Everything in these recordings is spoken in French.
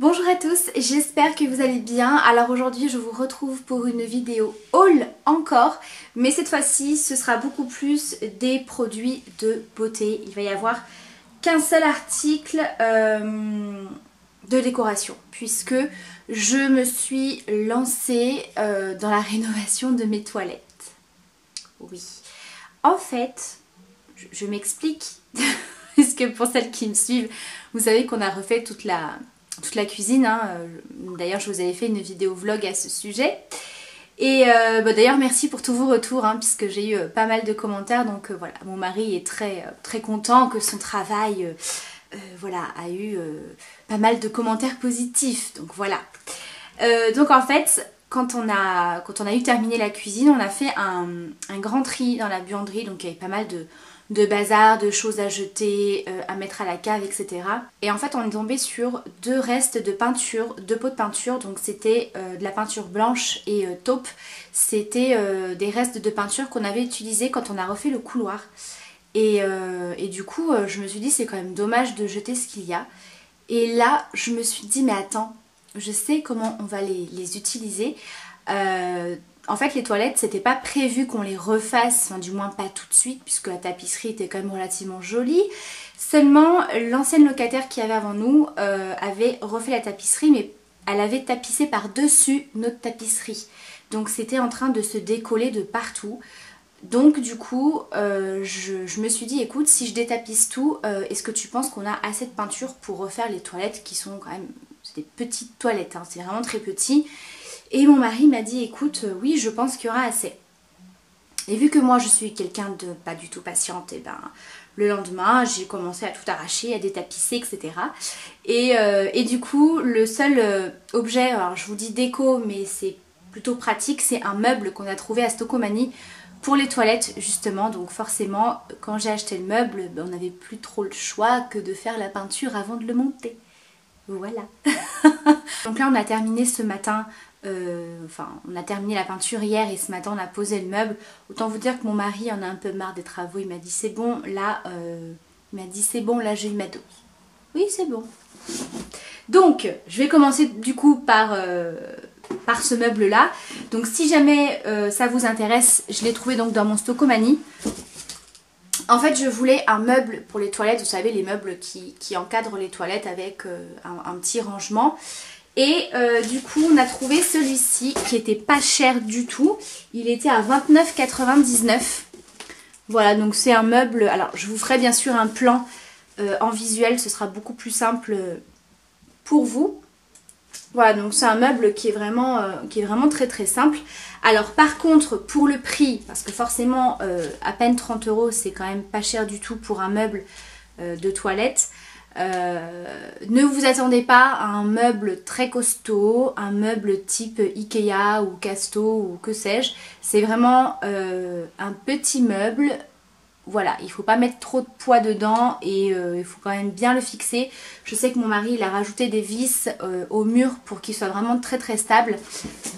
Bonjour à tous, j'espère que vous allez bien. Alors aujourd'hui je vous retrouve pour une vidéo haul encore, mais cette fois-ci ce sera beaucoup plus des produits de beauté. Il va y avoir qu'un seul article de décoration, puisque je me suis lancée dans la rénovation de mes toilettes. Oui, en fait, je m'explique, parce que pour celles qui me suivent, vous savez qu'on a refait toute la cuisine, hein. D'ailleurs je vous avais fait une vidéo vlog à ce sujet et d'ailleurs merci pour tous vos retours, hein, puisque j'ai eu pas mal de commentaires, donc voilà, mon mari est très content que son travail voilà, a eu pas mal de commentaires positifs, donc voilà. Donc en fait quand on a eu terminé la cuisine, on a fait un grand tri dans la buanderie, donc il y avait pas mal de bazar, de choses à jeter, à mettre à la cave, etc. Et en fait on est tombé sur deux restes de peinture, deux pots de peinture, donc c'était de la peinture blanche et taupe. C'était des restes de peinture qu'on avait utilisés quand on a refait le couloir. Et du coup je me suis dit c'est quand même dommage de jeter ce qu'il y a. Et là je me suis dit mais attends, je sais comment on va les utiliser. En fait les toilettes c'était pas prévu qu'on les refasse, enfin du moins pas tout de suite puisque la tapisserie était quand même relativement jolie. Seulement l'ancienne locataire qui avait avant nous avait refait la tapisserie, mais elle avait tapissé par dessus notre tapisserie. Donc c'était en train de se décoller de partout. Donc du coup je me suis dit écoute, si je détapisse tout, est-ce que tu penses qu'on a assez de peinture pour refaire les toilettes qui sont quand même, c'est des petites toilettes, hein, c'est vraiment très petit. Et mon mari m'a dit écoute oui je pense qu'il y aura assez. Et vu que moi je suis quelqu'un de pas du tout patiente, et ben le lendemain j'ai commencé à tout arracher, à détapisser, etc. Et du coup le seul objet, alors je vous dis déco mais c'est plutôt pratique, c'est un meuble qu'on a trouvé à Stocomanie pour les toilettes justement. Donc forcément quand j'ai acheté le meuble, ben, on n'avait plus trop le choix que de faire la peinture avant de le monter. Voilà. Donc là on a terminé ce matin, enfin on a terminé la peinture hier et ce matin on a posé le meuble. Autant vous dire que mon mari en a un peu marre des travaux, il m'a dit c'est bon là, j'ai eu ma dose. Oui c'est bon. Donc je vais commencer du coup par ce meuble là. Donc si jamais ça vous intéresse, je l'ai trouvé donc dans mon Stocomanie. En fait je voulais un meuble pour les toilettes, vous savez les meubles qui encadrent les toilettes avec un petit rangement. Et du coup on a trouvé celui-ci qui était pas cher du tout. Il était à 29,99 €. Voilà, donc c'est un meuble. Alors je vous ferai bien sûr un plan en visuel, ce sera beaucoup plus simple pour vous. Voilà, donc c'est un meuble qui est vraiment très simple. Alors par contre pour le prix, parce que forcément à peine 30 € c'est quand même pas cher du tout pour un meuble de toilette. Ne vous attendez pas à un meuble très costaud, un meuble type Ikea ou Casto ou que sais-je. C'est vraiment un petit meuble. Voilà, il ne faut pas mettre trop de poids dedans et il faut quand même bien le fixer. Je sais que mon mari il a rajouté des vis au mur pour qu'il soit vraiment très stable.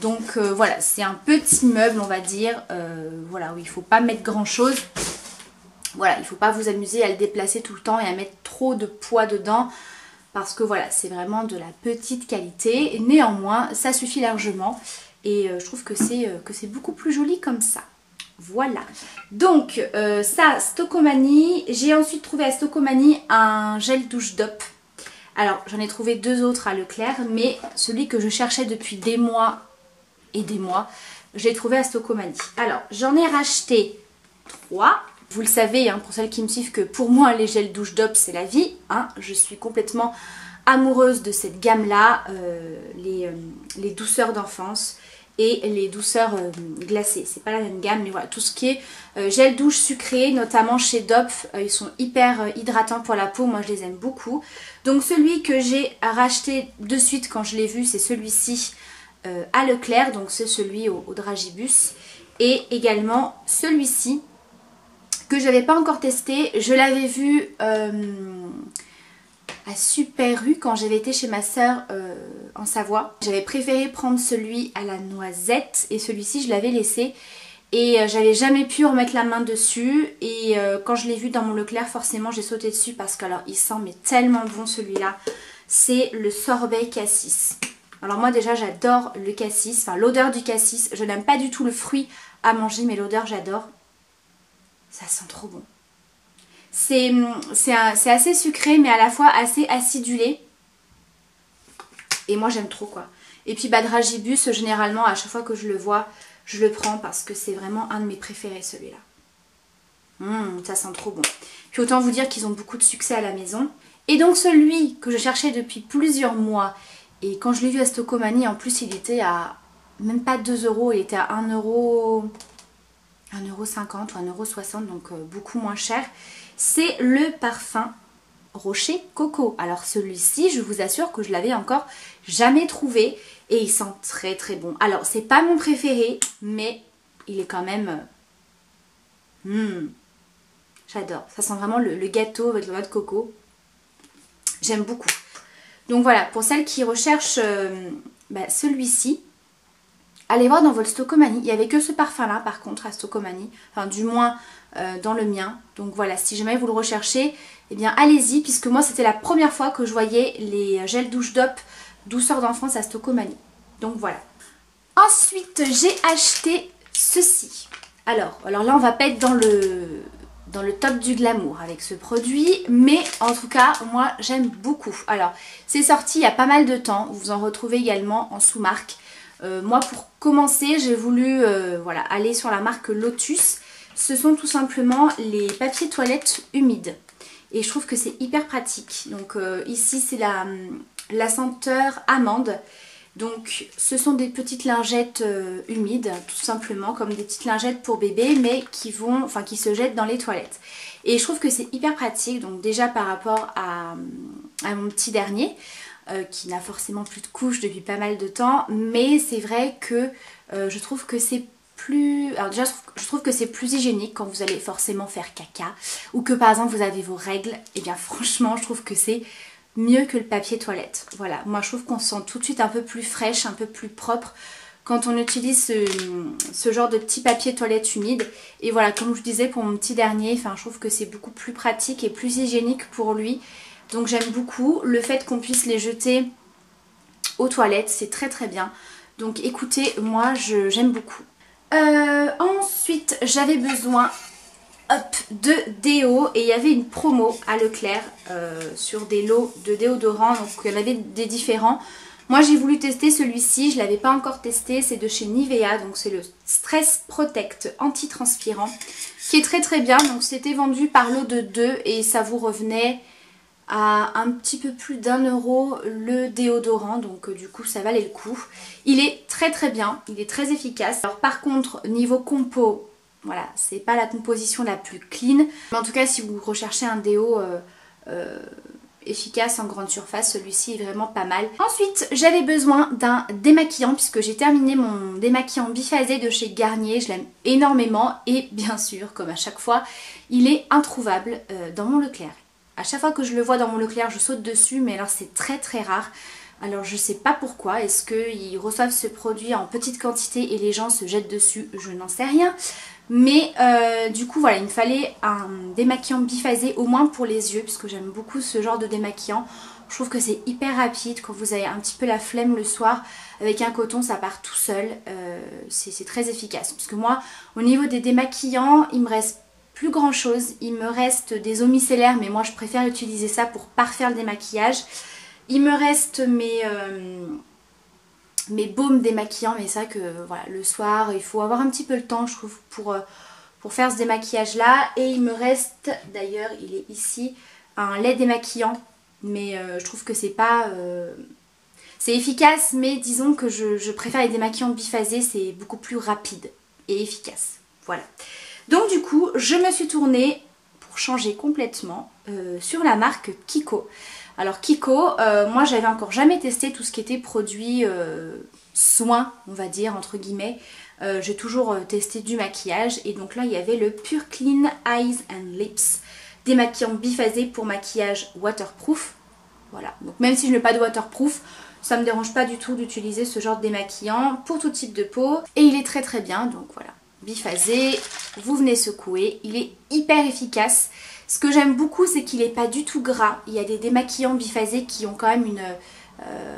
Donc voilà, c'est un petit meuble on va dire, voilà, où il ne faut pas mettre grand chose. Voilà, il ne faut pas vous amuser à le déplacer tout le temps et à mettre trop de poids dedans. Parce que voilà, c'est vraiment de la petite qualité. Néanmoins, ça suffit largement. Et je trouve que c'est beaucoup plus joli comme ça. Voilà. Donc, ça, Stocomanie. J'ai ensuite trouvé à Stocomanie un gel douche DOP. Alors, j'en ai trouvé deux autres à Leclerc. Mais celui que je cherchais depuis des mois et des mois, je l'ai trouvé à Stocomanie. Alors, j'en ai racheté 3. Vous le savez, hein, pour celles qui me suivent, que pour moi les gels douche DOP c'est la vie, hein. Je suis complètement amoureuse de cette gamme là, les douceurs d'enfance et les douceurs glacées. C'est pas la même gamme mais voilà, tout ce qui est gel douche sucré, notamment chez DOP, ils sont hyper hydratants pour la peau, moi je les aime beaucoup. Donc celui que j'ai racheté de suite quand je l'ai vu, c'est celui-ci à Leclerc, donc c'est celui au Dragibus, et également celui-ci que je n'avais pas encore testé. Je l'avais vu à Super U quand j'avais été chez ma soeur en Savoie. J'avais préféré prendre celui à la noisette et celui-ci je l'avais laissé. Et j'avais jamais pu remettre la main dessus. Et quand je l'ai vu dans mon Leclerc, forcément j'ai sauté dessus parce que alors il sent mais tellement bon celui-là. c'est le sorbet cassis. Alors moi déjà j'adore le cassis, enfin l'odeur du cassis. Je n'aime pas du tout le fruit à manger, mais l'odeur j'adore. Ça sent trop bon. C'est assez sucré mais à la fois assez acidulé. Et moi j'aime trop quoi. Et puis bah Dragibus, généralement à chaque fois que je le vois, je le prends parce que c'est vraiment un de mes préférés celui-là. Ça sent trop bon. Puis autant vous dire qu'ils ont beaucoup de succès à la maison. Et donc celui que je cherchais depuis plusieurs mois, et quand je l'ai vu à Stocomanie, en plus il était à même pas 2 €, il était à 1 €, 1,50 € ou 1,60 €, donc beaucoup moins cher. C'est le parfum Rocher Coco. Alors celui-ci, je vous assure que je l'avais encore jamais trouvé et il sent très très bon. Alors c'est pas mon préféré, mais il est quand même... J'adore. Ça sent vraiment le gâteau avec le noix de coco. J'aime beaucoup. Donc voilà, pour celles qui recherchent celui-ci, allez voir dans votre Stocomanie. Il n'y avait que ce parfum-là par contre à Stocomanie. Enfin du moins dans le mien. Donc voilà, si jamais vous le recherchez, eh bien allez-y. Puisque moi c'était la première fois que je voyais les gels douche DOP douceur d'enfance à Stocomanie. Donc voilà. Ensuite j'ai acheté ceci. Alors là on va pas être dans le top du glamour avec ce produit, mais en tout cas moi j'aime beaucoup. Alors c'est sorti il y a pas mal de temps, vous en retrouvez également en sous-marque. Moi pour commencer j'ai voulu aller sur la marque Lotus. Ce sont tout simplement les papiers toilettes humides et je trouve que c'est hyper pratique. Donc ici c'est la senteur amande. Donc ce sont des petites lingettes humides, tout simplement, comme des petites lingettes pour bébé, mais qui se jettent dans les toilettes. Et je trouve que c'est hyper pratique, donc déjà par rapport à mon petit dernier, qui n'a forcément plus de couches depuis pas mal de temps, mais c'est vrai que je trouve que c'est plus... Alors déjà je trouve que c'est plus hygiénique quand vous allez forcément faire caca, ou que par exemple vous avez vos règles, et bien franchement je trouve que c'est mieux que le papier toilette. Voilà, moi je trouve qu'on se sent tout de suite un peu plus fraîche, un peu plus propre quand on utilise ce genre de petit papier toilette humide. Et voilà, comme je vous disais pour mon petit dernier, je trouve que c'est beaucoup plus pratique et plus hygiénique pour lui. Donc j'aime beaucoup le fait qu'on puisse les jeter aux toilettes, c'est très très bien. Donc écoutez, moi j'aime beaucoup. Ensuite j'avais besoin de déo et il y avait une promo à Leclerc sur des lots de déodorants, donc il y en avait des différents. Moi j'ai voulu tester celui-ci, je ne l'avais pas encore testé, c'est de chez Nivea, donc c'est le Stress Protect anti-transpirant qui est très très bien. Donc c'était vendu par lot de 2 et ça vous revenait à un petit peu plus d'1 € le déodorant, donc du coup ça valait le coup. Il est très très bien, il est très efficace. Alors par contre niveau compo, voilà, c'est pas la composition la plus clean. Mais en tout cas, si vous recherchez un déo efficace en grande surface, celui-ci est vraiment pas mal. Ensuite, j'avais besoin d'un démaquillant puisque j'ai terminé mon démaquillant biphasé de chez Garnier. Je l'aime énormément et bien sûr, comme à chaque fois, il est introuvable dans mon Leclerc. À chaque fois que je le vois dans mon Leclerc, je saute dessus, mais alors c'est très très rare. Alors je sais pas pourquoi, est-ce qu'ils reçoivent ce produit en petite quantité et les gens se jettent dessus, je n'en sais rien. Mais du coup voilà, il me fallait un démaquillant biphasé au moins pour les yeux, puisque j'aime beaucoup ce genre de démaquillant. Je trouve que c'est hyper rapide, quand vous avez un petit peu la flemme le soir, avec un coton ça part tout seul, c'est très efficace. Parce que moi, au niveau des démaquillants, il me reste plus grand chose, il me reste des eaux micellaires, mais moi je préfère utiliser ça pour parfaire le démaquillage. Il me reste mes baumes démaquillants, mais c'est vrai que voilà, le soir il faut avoir un petit peu le temps je trouve pour faire ce démaquillage là. Et il me reste, d'ailleurs il est ici, un lait démaquillant, mais je trouve que c'est pas... c'est efficace, mais disons que je préfère les démaquillants biphasés, c'est beaucoup plus rapide et efficace. Voilà. Donc du coup je me suis tournée pour changer complètement sur la marque Kiko. Alors Kiko, moi j'avais encore jamais testé tout ce qui était produit soin, on va dire entre guillemets. J'ai toujours testé du maquillage et donc là il y avait le Pure Clean Eyes and Lips, démaquillant biphasé pour maquillage waterproof. Voilà, donc même si je n'ai pas de waterproof, ça me dérange pas du tout d'utiliser ce genre de démaquillant pour tout type de peau. Et il est très très bien, donc voilà, biphasé, vous venez secouer, il est hyper efficace. Ce que j'aime beaucoup, c'est qu'il n'est pas du tout gras. Il y a des démaquillants biphasés qui ont quand même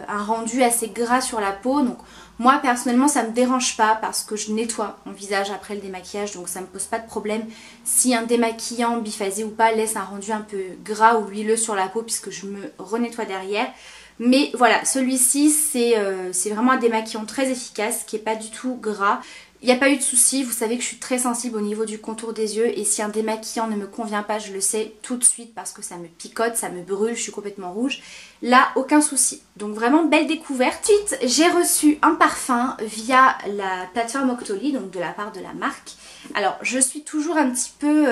un rendu assez gras sur la peau. Donc moi personnellement ça me dérange pas parce que je nettoie mon visage après le démaquillage, donc ça me pose pas de problème si un démaquillant biphasé ou pas laisse un rendu un peu gras ou huileux sur la peau, puisque je me renettoie derrière. Mais voilà, celui-ci c'est vraiment un démaquillant très efficace qui est pas du tout gras. Il n'y a pas eu de souci, vous savez que je suis très sensible au niveau du contour des yeux et si un démaquillant ne me convient pas, je le sais tout de suite parce que ça me picote, ça me brûle, je suis complètement rouge. Là, aucun souci. Donc vraiment belle découverte. Ensuite, j'ai reçu un parfum via la plateforme Octoly, donc de la part de la marque. Alors, je suis toujours un petit peu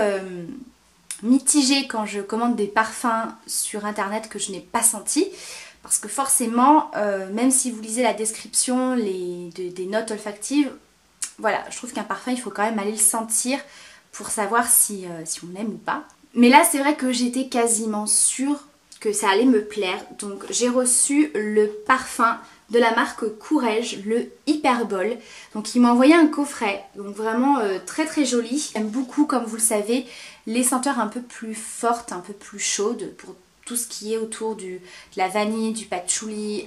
mitigée quand je commande des parfums sur internet que je n'ai pas senti. Parce que forcément, même si vous lisez la description, des notes olfactives, voilà, je trouve qu'un parfum, il faut quand même aller le sentir pour savoir si on aime ou pas. Mais là, c'est vrai que j'étais quasiment sûre que ça allait me plaire. Donc j'ai reçu le parfum de la marque Courrèges, le Hyperbol. Donc il m'a envoyé un coffret, donc vraiment très très joli. J'aime beaucoup, comme vous le savez, les senteurs un peu plus fortes, un peu plus chaudes pour tout ce qui est autour de la vanille, du patchouli,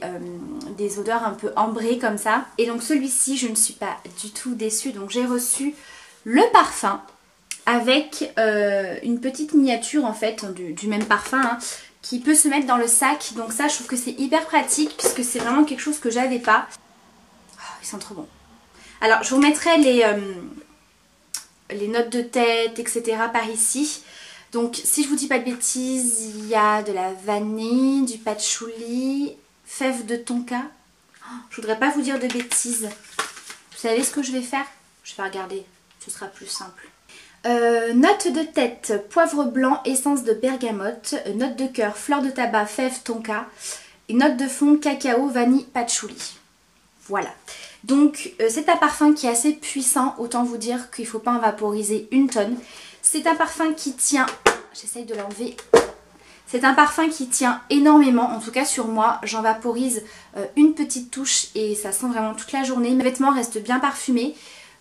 des odeurs un peu ambrées comme ça. Et donc celui-ci, je ne suis pas du tout déçue. Donc j'ai reçu le parfum avec une petite miniature en fait du même parfum hein, qui peut se mettre dans le sac. Donc ça, je trouve que c'est hyper pratique puisque c'est vraiment quelque chose que j'avais pas. Oh, ils sont trop bons. Alors je vous mettrai les notes de tête, etc. par ici. Donc si je vous dis pas de bêtises, il y a de la vanille, du patchouli, fève de tonka. Oh, je voudrais pas vous dire de bêtises. Vous savez ce que je vais faire? Je vais regarder, ce sera plus simple. Note de tête, poivre blanc, essence de bergamote, note de cœur, fleur de tabac, fève tonka, et note de fond, cacao, vanille, patchouli. Voilà. Donc c'est un parfum qui est assez puissant, autant vous dire qu'il ne faut pas en vaporiser une tonne. C'est un parfum qui tient, j'essaye de l'enlever, c'est un parfum qui tient énormément, en tout cas sur moi, j'en vaporise une petite touche et ça sent vraiment toute la journée. Mes vêtements restent bien parfumés,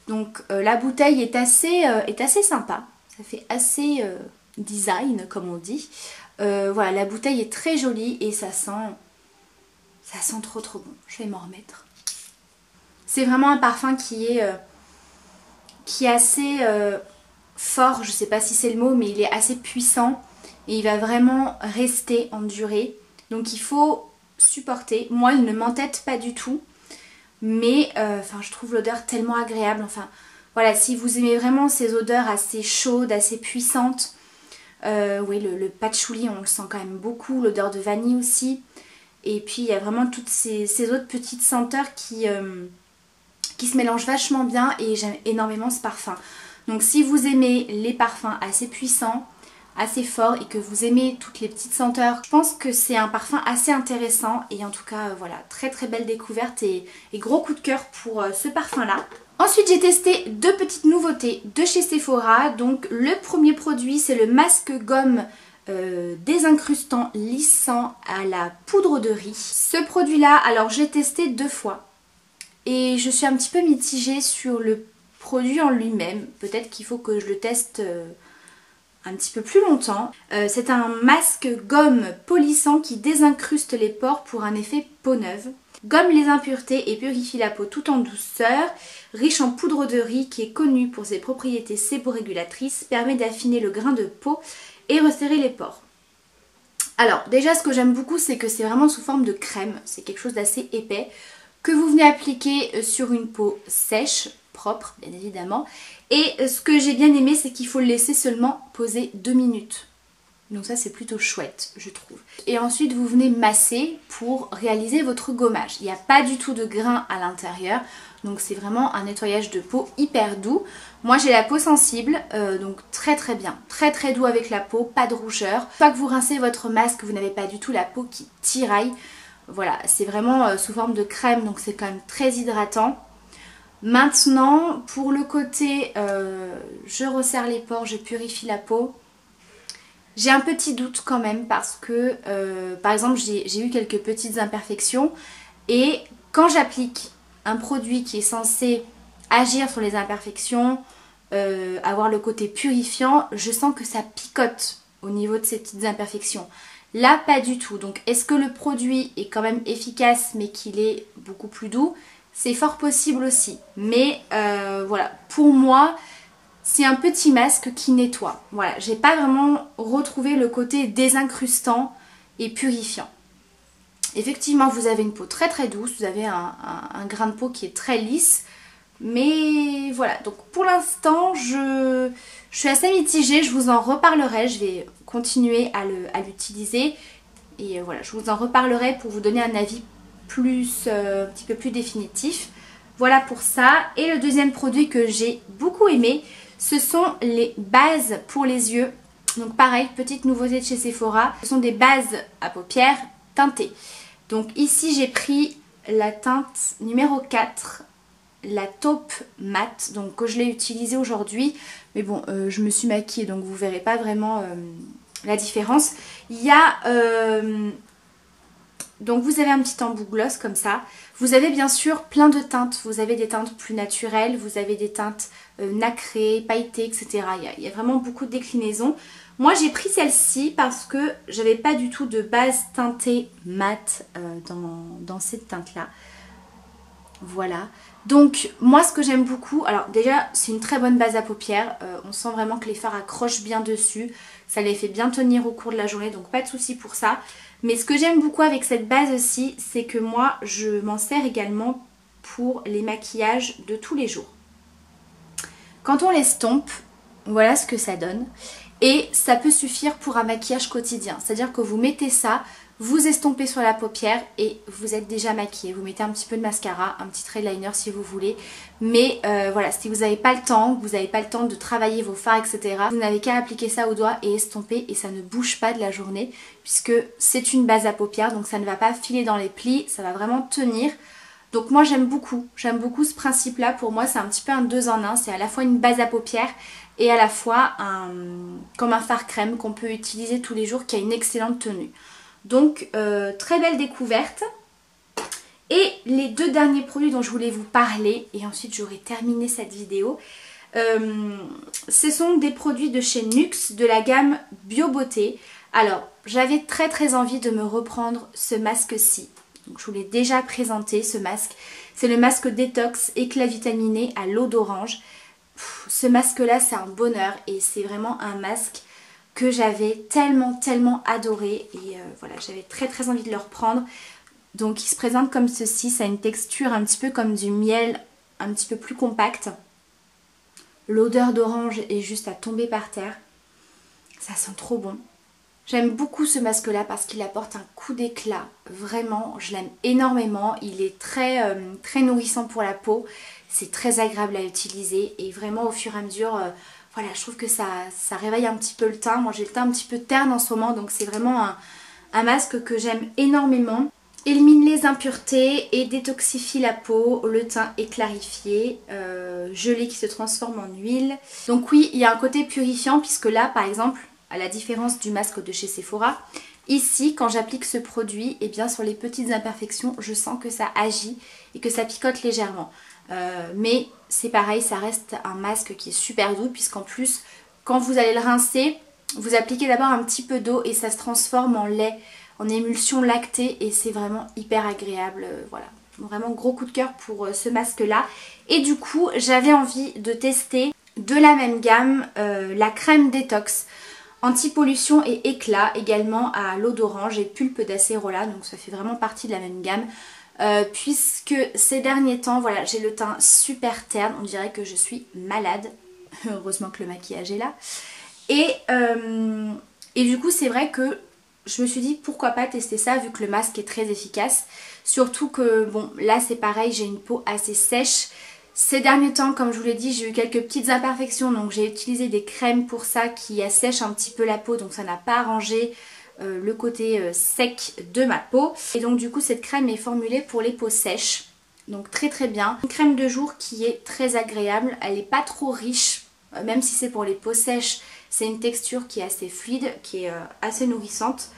donc la bouteille est assez sympa, ça fait assez design comme on dit. Voilà, la bouteille est très jolie et ça sent trop trop bon, je vais m'en remettre. C'est vraiment un parfum qui est assez fort, je sais pas si c'est le mot, mais il est assez puissant et il va vraiment rester en durée. Donc il faut supporter. Moi, il ne m'entête pas du tout, mais je trouve l'odeur tellement agréable. Enfin, voilà, si vous aimez vraiment ces odeurs assez chaudes, assez puissantes, oui, le patchouli, on le sent quand même beaucoup, l'odeur de vanille aussi. Et puis il y a vraiment toutes ces autres petites senteurs qui se mélangent vachement bien et j'aime énormément ce parfum. Donc si vous aimez les parfums assez puissants, assez forts et que vous aimez toutes les petites senteurs, je pense que c'est un parfum assez intéressant et en tout cas voilà, très très belle découverte et gros coup de cœur pour ce parfum là. Ensuite j'ai testé deux petites nouveautés de chez Sephora. Donc le premier produit c'est le masque gomme désincrustant lissant à la poudre de riz. Ce produit là, alors j'ai testé deux fois et je suis un petit peu mitigée sur le produit en lui-même. Peut-être qu'il faut que je le teste un petit peu plus longtemps. C'est un masque gomme polissant qui désincruste les pores pour un effet peau neuve. Gomme les impuretés et purifie la peau tout en douceur. Riche en poudre de riz qui est connue pour ses propriétés séborégulatrices, permet d'affiner le grain de peau et resserrer les pores. Alors déjà ce que j'aime beaucoup c'est que c'est vraiment sous forme de crème. C'est quelque chose d'assez épais que vous venez appliquer sur une peau sèche, propre bien évidemment. Et ce que j'ai bien aimé c'est qu'il faut le laisser seulement poser 2 minutes. Donc ça c'est plutôt chouette je trouve. Et ensuite vous venez masser pour réaliser votre gommage. Il n'y a pas du tout de grains à l'intérieur. Donc c'est vraiment un nettoyage de peau hyper doux. Moi j'ai la peau sensible, donc très très bien. Très très doux avec la peau, pas de rougeur. Une fois que vous rincez votre masque, vous n'avez pas du tout la peau qui tiraille. Voilà, c'est vraiment sous forme de crème, donc c'est quand même très hydratant. Maintenant, pour le côté je resserre les pores, je purifie la peau. J'ai un petit doute quand même parce que, par exemple, j'ai eu quelques petites imperfections. Et quand j'applique un produit qui est censé agir sur les imperfections, avoir le côté purifiant, je sens que ça picote au niveau de ces petites imperfections. Là, pas du tout. Donc, est-ce que le produit est quand même efficace mais qu'il est beaucoup plus doux? C'est fort possible aussi. Mais voilà, pour moi, c'est un petit masque qui nettoie. Voilà, j'ai pas vraiment retrouvé le côté désincrustant et purifiant. Effectivement, vous avez une peau très très douce, vous avez un grain de peau qui est très lisse. Mais voilà, donc pour l'instant, je suis assez mitigée, je vous en reparlerai, je vais continuer à l'utiliser. Et voilà, je vous en reparlerai pour vous donner un avis plus, un petit peu plus définitif. Voilà pour ça. Et le deuxième produit que j'ai beaucoup aimé, ce sont les bases pour les yeux. Donc pareil, petite nouveauté de chez Sephora, ce sont des bases à paupières teintées. Donc ici j'ai pris la teinte numéro 4, la taupe mat, donc que je l'ai utilisée aujourd'hui. Mais bon, je me suis maquillée donc vous verrez pas vraiment la différence. Il y a... donc vous avez un petit embout gloss comme ça. Vous avez bien sûr plein de teintes. Vous avez des teintes plus naturelles, vous avez des teintes nacrées, pailletées, etc. Il y a vraiment beaucoup de déclinaisons. Moi j'ai pris celle-ci parce que j'avais pas du tout de base teintée mat dans cette teinte-là. Voilà. Donc moi ce que j'aime beaucoup, alors déjà c'est une très bonne base à paupières, on sent vraiment que les fards accrochent bien dessus, ça les fait bien tenir au cours de la journée, donc pas de souci pour ça. Mais ce que j'aime beaucoup avec cette base aussi, c'est que moi je m'en sers également pour les maquillages de tous les jours. Quand on l'estompe, voilà ce que ça donne. Et ça peut suffire pour un maquillage quotidien, c'est-à-dire que vous mettez ça, vous estompez sur la paupière et vous êtes déjà maquillé. Vous mettez un petit peu de mascara, un petit trait de liner si vous voulez. Mais voilà, si vous n'avez pas le temps, vous n'avez pas le temps de travailler vos fards, etc. Vous n'avez qu'à appliquer ça au doigt et estomper et ça ne bouge pas de la journée. Puisque c'est une base à paupières, donc ça ne va pas filer dans les plis, ça va vraiment tenir. Donc moi j'aime beaucoup ce principe là. Pour moi c'est un petit peu un 2 en 1, c'est à la fois une base à paupières et à la fois comme un fard crème qu'on peut utiliser tous les jours qui a une excellente tenue. Donc très belle découverte. Et les deux derniers produits dont je voulais vous parler, et ensuite j'aurai terminé cette vidéo, ce sont des produits de chez NYX de la gamme Bio Beauté. Alors j'avais très envie de me reprendre ce masque-ci. Donc je vous l'ai déjà présenté ce masque. C'est le masque détox éclat vitaminé à l'eau d'orange. Ce masque là c'est un bonheur et c'est vraiment un masque que j'avais tellement adoré. Et voilà, j'avais très envie de le reprendre. Donc il se présente comme ceci, ça a une texture un petit peu comme du miel, un petit peu plus compacte. L'odeur d'orange est juste à tomber par terre. Ça sent trop bon. J'aime beaucoup ce masque là parce qu'il apporte un coup d'éclat, vraiment je l'aime énormément, il est très nourrissant pour la peau, c'est très agréable à utiliser et vraiment au fur et à mesure, voilà je trouve que ça réveille un petit peu le teint. Moi j'ai le teint un petit peu terne en ce moment donc c'est vraiment un masque que j'aime énormément. Élimine les impuretés et détoxifie la peau, le teint est clarifié, gelé qui se transforme en huile. Donc oui il y a un côté purifiant puisque là par exemple, à la différence du masque de chez Sephora, ici quand j'applique ce produit, et bien sur les petites imperfections, je sens que ça agit et que ça picote légèrement. Mais c'est pareil, ça reste un masque qui est super doux puisqu'en plus, quand vous allez le rincer, vous appliquez d'abord un petit peu d'eau et ça se transforme en lait, en émulsion lactée et c'est vraiment hyper agréable. Voilà, vraiment gros coup de cœur pour ce masque là. Et du coup, j'avais envie de tester de la même gamme la crème détox anti-pollution et éclat, également à l'eau d'orange et pulpe d'acérola, donc ça fait vraiment partie de la même gamme. Puisque ces derniers temps, voilà, j'ai le teint super terne, on dirait que je suis malade. Heureusement que le maquillage est là. Et du coup, c'est vrai que je me suis dit pourquoi pas tester ça vu que le masque est très efficace. Surtout que, bon, là c'est pareil, j'ai une peau assez sèche. Ces derniers temps, comme je vous l'ai dit, j'ai eu quelques petites imperfections, donc j'ai utilisé des crèmes pour ça qui assèchent un petit peu la peau, donc ça n'a pas arrangé le côté sec de ma peau. Et donc du coup, cette crème est formulée pour les peaux sèches, donc très bien. Une crème de jour qui est très agréable, elle n'est pas trop riche, même si c'est pour les peaux sèches, c'est une texture qui est assez fluide, qui est assez nourrissante,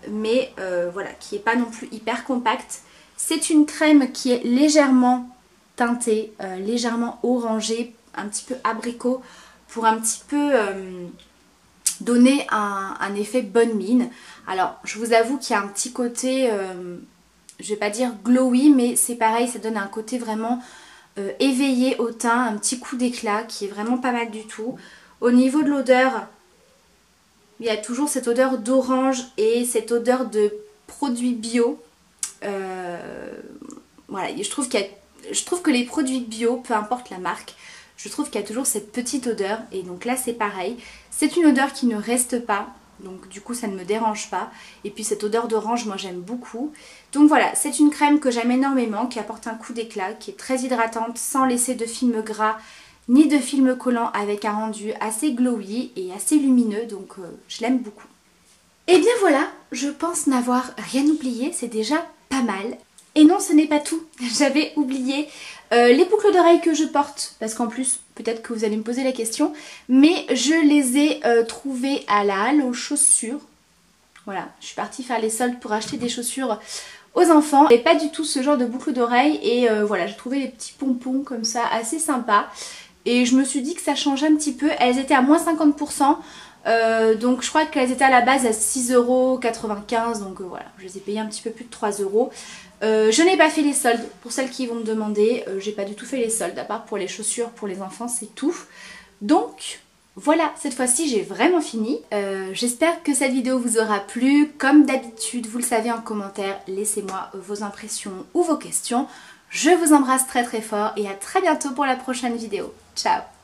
mais voilà, qui n'est pas non plus hyper compacte. C'est une crème qui est légèrement teintée, légèrement orangée, un petit peu abricot, pour un petit peu donner un effet bonne mine. Alors je vous avoue qu'il y a un petit côté, je vais pas dire glowy, mais c'est pareil, ça donne un côté vraiment éveillé au teint, un petit coup d'éclat qui est vraiment pas mal du tout. Au niveau de l'odeur, il y a toujours cette odeur d'orange et cette odeur de produits bio. Voilà, je trouve que les produits bio, peu importe la marque, je trouve qu'il y a toujours cette petite odeur. Et donc là c'est pareil, c'est une odeur qui ne reste pas, donc du coup ça ne me dérange pas. Et puis cette odeur d'orange, moi j'aime beaucoup. Donc voilà, c'est une crème que j'aime énormément, qui apporte un coup d'éclat, qui est très hydratante sans laisser de film gras ni de film collant, avec un rendu assez glowy et assez lumineux, donc je l'aime beaucoup. Et bien voilà, je pense n'avoir rien oublié, c'est déjà pas mal. Et non, ce n'est pas tout, j'avais oublié les boucles d'oreilles que je porte, parce qu'en plus, peut-être que vous allez me poser la question, mais je les ai trouvées à la halle aux chaussures. Voilà, je suis partie faire les soldes pour acheter des chaussures aux enfants. Et pas du tout ce genre de boucles d'oreilles, et voilà, j'ai trouvé des petits pompons comme ça, assez sympas. Et je me suis dit que ça changeait un petit peu, elles étaient à moins 50%. Donc je crois qu'elles étaient à la base à 6,95 €, donc voilà, je les ai payées un petit peu plus de 3 €. Je n'ai pas fait les soldes, pour celles qui vont me demander, j'ai pas du tout fait les soldes, à part pour les chaussures, pour les enfants, c'est tout. Donc voilà, cette fois-ci j'ai vraiment fini. J'espère que cette vidéo vous aura plu. Comme d'habitude, vous le savez en commentaire, laissez-moi vos impressions ou vos questions. Je vous embrasse très très fort et à très bientôt pour la prochaine vidéo. Ciao!